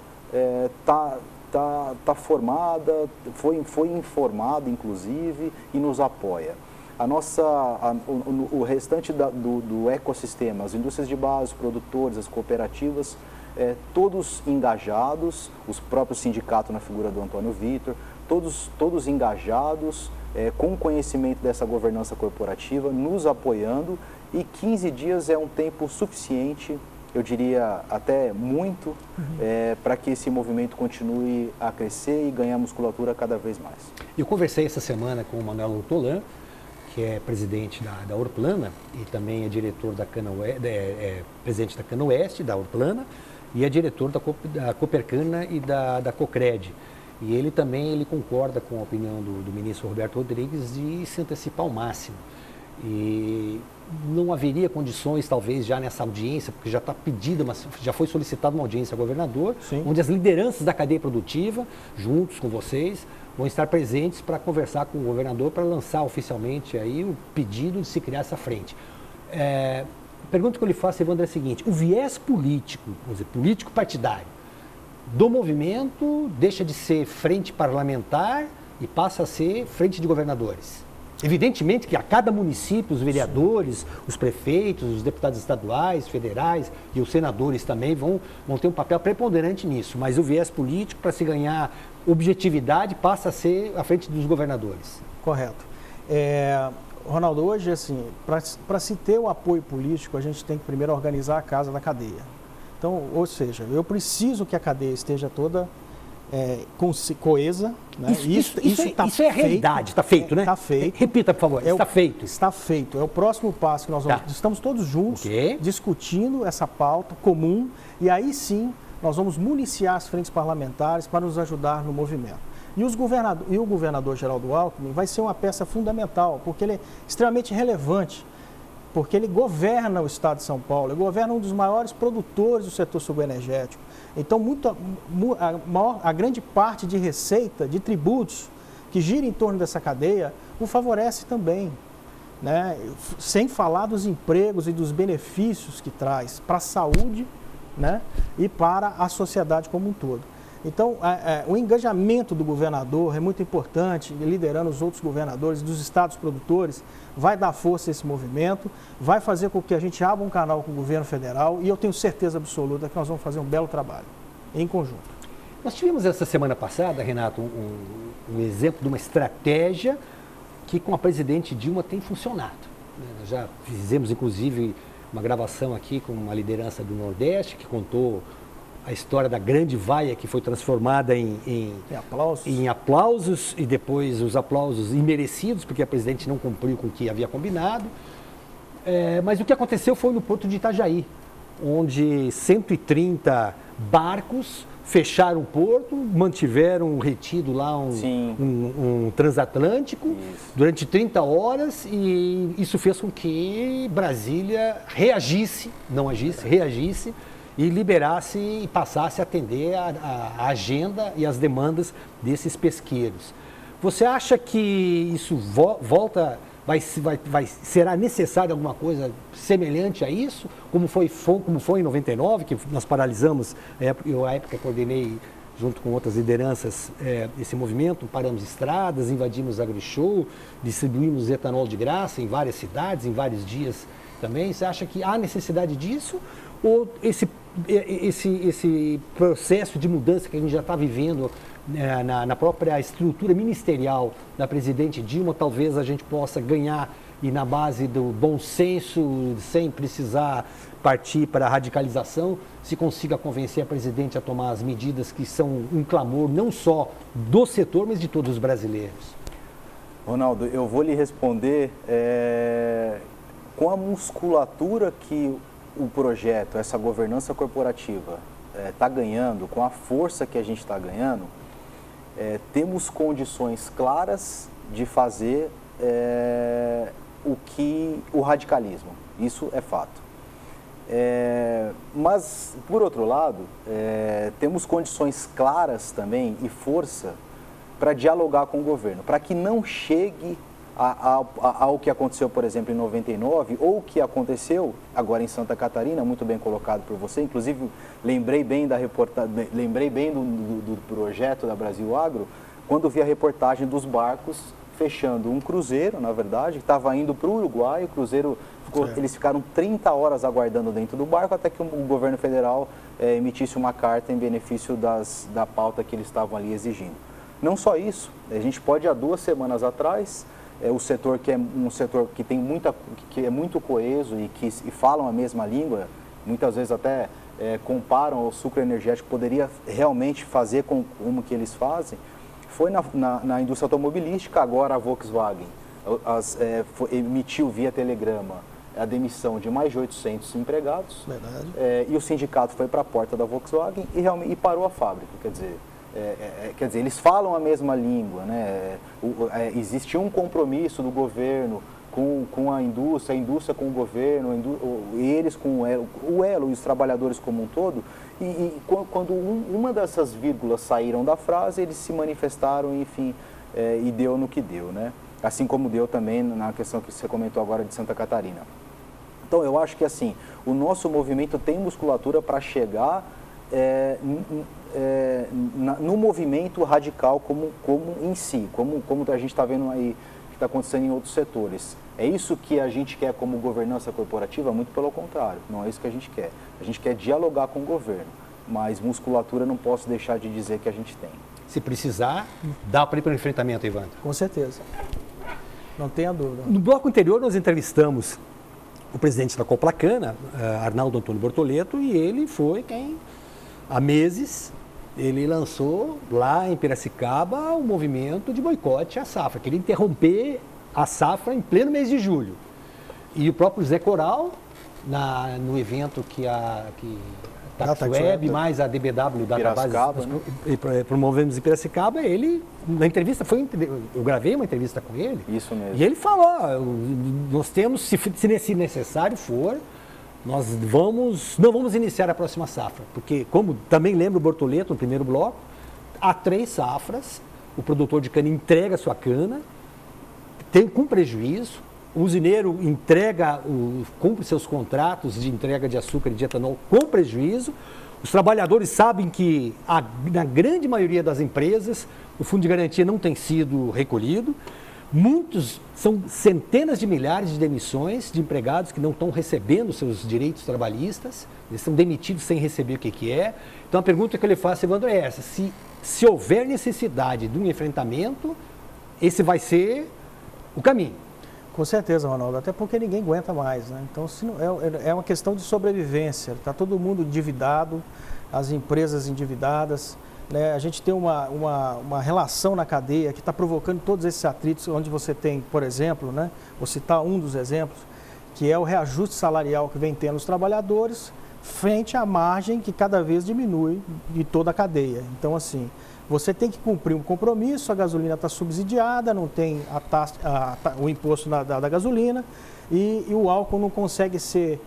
tá formada, foi informada inclusive e nos apoia. O restante do ecossistema, as indústrias de base, os produtores, as cooperativas, todos engajados, os próprios sindicatos na figura do Antônio Vitor, todos engajados, com conhecimento dessa governança corporativa, nos apoiando, e 15 dias é um tempo suficiente, eu diria até muito, para que esse movimento continue a crescer e ganhar musculatura cada vez mais. Eu conversei essa semana com o Manuel Hortolã, que é presidente da Orplana e também é diretor da presidente da Cana Oeste, da Orplana, e é diretor da Copercana e da Cocred. E ele também concorda com a opinião do ministro Roberto Rodrigues de se antecipar ao máximo. E não haveria condições, talvez, já nessa audiência, porque já está pedida, já foi solicitada uma audiência ao governador, sim, onde as lideranças da cadeia produtiva, juntos com vocês, vão estar presentes para conversar com o governador, para lançar oficialmente aí o pedido de se criar essa frente. A pergunta que eu lhe faço, Evandro, é a seguinte: o viés político, vamos dizer, político partidário, do movimento deixa de ser frente parlamentar e passa a ser frente de governadores. Evidentemente que a cada município, os vereadores, os prefeitos, os deputados estaduais, federais e os senadores também vão ter um papel preponderante nisso, mas o viés político, para se ganhar objetividade, passa a ser à frente dos governadores. Correto. Ronaldo, hoje, assim, para se ter o apoio político, a gente tem que primeiro organizar a casa da cadeia. Então, ou seja, eu preciso que a cadeia esteja toda coesa. Né? Isso é a realidade, está feito, né? Está feito. Repita, por favor, está feito. Está feito. É o próximo passo que nós vamos... Estamos todos juntos discutindo essa pauta comum e aí sim nós vamos municiar as frentes parlamentares para nos ajudar no movimento. E o governador Geraldo Alckmin vai ser uma peça fundamental, porque ele é extremamente relevante, porque ele governa o estado de São Paulo, ele governa um dos maiores produtores do setor subenergético. Então, a grande parte de receita, de tributos que gira em torno dessa cadeia, o favorece também. Né? Sem falar dos empregos e dos benefícios que traz para a saúde, né? E para a sociedade como um todo. Então, o engajamento do governador é muito importante, liderando os outros governadores dos estados produtores, vai dar força a esse movimento, vai fazer com que a gente abra um canal com o governo federal e eu tenho certeza absoluta que nós vamos fazer um belo trabalho, em conjunto. Nós tivemos essa semana passada, Renato, um exemplo de uma estratégia que com a presidente Dilma tem funcionado. Nós já fizemos, inclusive, uma gravação aqui com uma liderança do Nordeste que contou a história da grande vaia que foi transformada em aplausos e depois os aplausos imerecidos, porque a presidente não cumpriu com o que havia combinado. Mas o que aconteceu foi no porto de Itajaí, onde 130 barcos fecharam o porto, mantiveram retido lá um transatlântico durante 30 horas e isso fez com que Brasília reagisse, não agisse, reagisse e liberasse e passasse a atender a agenda e as demandas desses pesqueiros. Você acha que isso será necessário alguma coisa semelhante a isso, como foi em 99, que nós paralisamos, eu à época coordenei junto com outras lideranças esse movimento, paramos estradas, invadimos agrishow, distribuímos etanol de graça em várias cidades, em vários dias também. Você acha que há necessidade disso? Ou esse processo de mudança que a gente já está vivendo na própria estrutura ministerial da presidente Dilma, talvez a gente possa ganhar e na base do bom senso, sem precisar partir para a radicalização, se consiga convencer a presidente a tomar as medidas que são um clamor não só do setor, mas de todos os brasileiros? Ronaldo, eu vou lhe responder com a musculatura que o projeto, essa governança corporativa está ganhando, com a força que a gente está ganhando, temos condições claras de fazer o radicalismo. Isso é fato. Mas, por outro lado, temos condições claras também e força para dialogar com o governo, para que não chegue ao que aconteceu, por exemplo, em 99, ou o que aconteceu agora em Santa Catarina, muito bem colocado por você. Inclusive, lembrei bem do projeto da Brasil Agro, quando vi a reportagem dos barcos fechando um cruzeiro, na verdade, que estava indo para o Uruguai. O cruzeiro, eles ficaram 30 horas aguardando dentro do barco, até que o governo federal emitisse uma carta em benefício da pauta que eles estavam ali exigindo. Não só isso, a gente pode, há 2 semanas atrás, o setor que é um setor que que é muito coeso e que falam a mesma língua, muitas vezes até comparam ao sucro energético, poderia realmente fazer como que eles fazem, foi na indústria automobilística. Agora a Volkswagen emitiu via telegrama a demissão de mais de 800 empregados. Verdade. E o sindicato foi para a porta da Volkswagen e parou a fábrica, quer dizer, eles falam a mesma língua, né? Existe um compromisso do governo com a indústria com o governo, eles com o elo e os trabalhadores como um todo. E quando uma dessas vírgulas saíram da frase, eles se manifestaram, enfim, e deu no que deu, né? Assim como deu também na questão que você comentou agora de Santa Catarina. Então, eu acho que assim, o nosso movimento tem musculatura para chegar no movimento radical como em si, como a gente está vendo aí que está acontecendo em outros setores. É isso que a gente quer como governança corporativa? Muito pelo contrário, não é isso que a gente quer. A gente quer dialogar com o governo, mas musculatura não posso deixar de dizer que a gente tem. Se precisar, dá para ir para o enfrentamento, Evandro? Com certeza, não tenha dúvida. No bloco anterior nós entrevistamos o presidente da Coplacana, Arnaldo Antônio Bortoleto, e ele foi quem há meses ele lançou lá em Piracicaba o movimento de boicote à safra, queria interromper a safra em pleno mês de julho. E o próprio Zé Coral, no evento que TaxWeb, mais a DBW Database, né? promovemos em Piracicaba, ele, na entrevista, eu gravei uma entrevista com ele. Isso mesmo. E ele falou, nós temos, se necessário for, nós não vamos iniciar a próxima safra, porque, como também lembra o Bortoleto no primeiro bloco, há 3 safras, o produtor de cana entrega a sua cana, com prejuízo, o usineiro cumpre seus contratos de entrega de açúcar e de etanol com prejuízo. Os trabalhadores sabem que, na grande maioria das empresas, o fundo de garantia não tem sido recolhido. São centenas de milhares de demissões de empregados que não estão recebendo seus direitos trabalhistas, eles são demitidos sem receber o que é. Então a pergunta que eu lhe faço, Evandro, é essa: se houver necessidade de um enfrentamento, esse vai ser o caminho. Com certeza, Ronaldo, até porque ninguém aguenta mais, né? Então, é uma questão de sobrevivência, está todo mundo endividado, as empresas endividadas, né? A gente tem uma relação na cadeia que está provocando todos esses atritos, onde você tem, por exemplo, né? Vou citar um dos exemplos, que é o reajuste salarial que vem tendo os trabalhadores frente à margem que cada vez diminui de toda a cadeia. Então, assim, você tem que cumprir um compromisso, a gasolina está subsidiada, não tem o imposto da gasolina e o álcool não consegue ser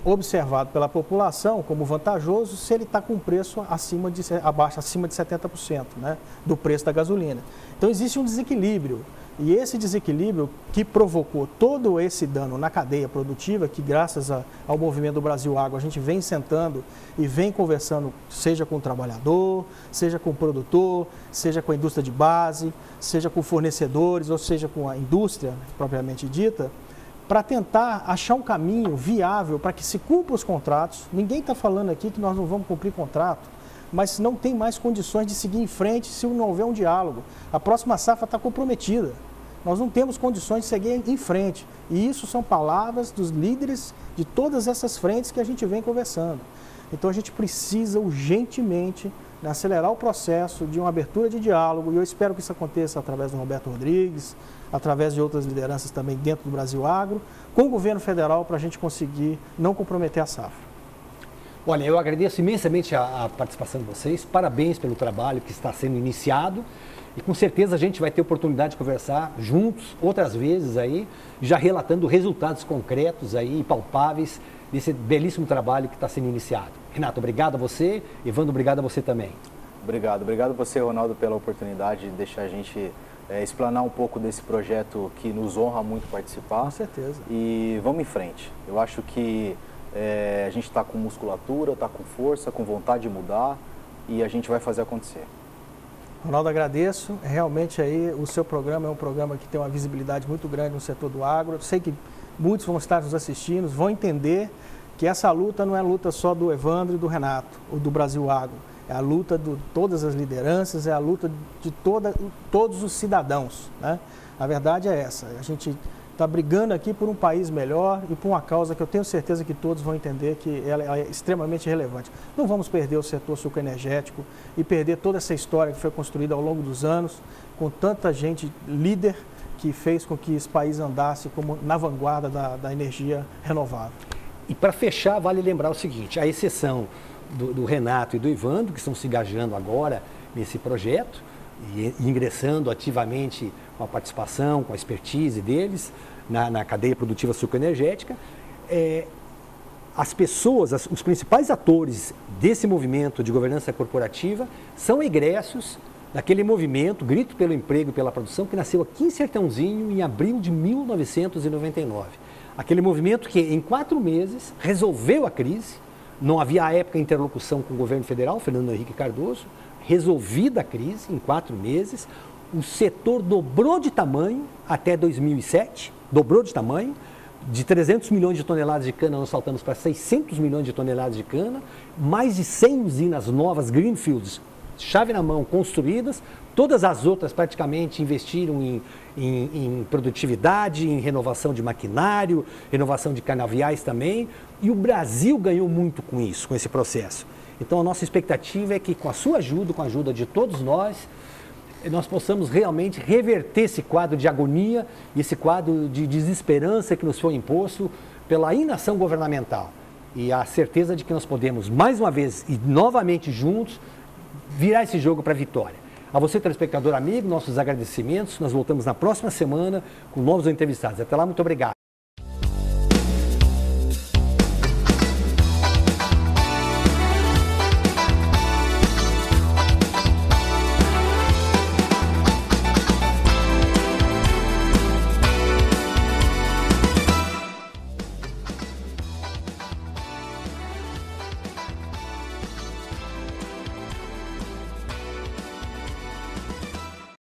observado pela população como vantajoso se ele está com preço acima de 70%, né, do preço da gasolina. Então existe um desequilíbrio. E esse desequilíbrio que provocou todo esse dano na cadeia produtiva, que graças ao movimento do Brasil Agro, a gente vem sentando e vem conversando, seja com o trabalhador, seja com o produtor, seja com a indústria de base, seja com fornecedores, ou seja com a indústria propriamente dita, para tentar achar um caminho viável para que se cumpra os contratos. Ninguém está falando aqui que nós não vamos cumprir contrato, mas não tem mais condições de seguir em frente se não houver um diálogo. A próxima safra está comprometida. Nós não temos condições de seguir em frente. E isso são palavras dos líderes de todas essas frentes que a gente vem conversando. Então a gente precisa urgentemente acelerar o processo de uma abertura de diálogo, e eu espero que isso aconteça através do Roberto Rodrigues, através de outras lideranças também dentro do Brasil Agro, com o governo federal, para a gente conseguir não comprometer a safra. Olha, eu agradeço imensamente a participação de vocês, parabéns pelo trabalho que está sendo iniciado, e com certeza a gente vai ter oportunidade de conversar juntos outras vezes aí, já relatando resultados concretos aí, palpáveis, desse belíssimo trabalho que está sendo iniciado. Renato, obrigado a você. Evandro, obrigado a você também. Obrigado a você, Ronaldo, pela oportunidade de deixar a gente explanar um pouco desse projeto que nos honra muito participar. Com certeza. E vamos em frente. Eu acho que a gente está com musculatura, está com força, com vontade de mudar, e a gente vai fazer acontecer. Ronaldo, agradeço. Realmente aí o seu programa é um programa que tem uma visibilidade muito grande no setor do agro. Eu sei que muitos vão estar nos assistindo, vão entender que essa luta não é a luta só do Evandro e do Renato, ou do Brasil Agro. É a luta de todas as lideranças, é a luta de todos os cidadãos, né? A verdade é essa. A gente está brigando aqui por um país melhor e por uma causa que eu tenho certeza que todos vão entender que ela é extremamente relevante. Não vamos perder o setor sucroenergético e perder toda essa história que foi construída ao longo dos anos, com tanta gente líder que fez com que esse país andasse como na vanguarda da energia renovável. E para fechar, vale lembrar o seguinte, a exceção do Renato e do Evandro, que estão se engajando agora nesse projeto e ingressando ativamente com a participação, com a expertise deles na cadeia produtiva sucroenergética, as pessoas, os principais atores desse movimento de governança corporativa são egressos daquele movimento, Grito pelo Emprego e pela Produção, que nasceu aqui em Sertãozinho em abril de 1999. Aquele movimento que em 4 meses resolveu a crise, não havia à época interlocução com o governo federal, Fernando Henrique Cardoso, resolvida a crise em 4 meses, o setor dobrou de tamanho até 2007, dobrou de tamanho, de 300 milhões de toneladas de cana nós saltamos para 600 milhões de toneladas de cana, mais de 100 usinas novas, greenfields, chave na mão, construídas, todas as outras praticamente investiram em produtividade, em renovação de maquinário, renovação de canaviais também, e o Brasil ganhou muito com isso, com esse processo. Então a nossa expectativa é que com a sua ajuda, com a ajuda de todos nós possamos realmente reverter esse quadro de agonia e esse quadro de desesperança que nos foi imposto pela inação governamental. E a certeza de que nós podemos, mais uma vez e novamente juntos, virar esse jogo para a vitória. A você, telespectador amigo, nossos agradecimentos. Nós voltamos na próxima semana com novos entrevistados. Até lá, muito obrigado.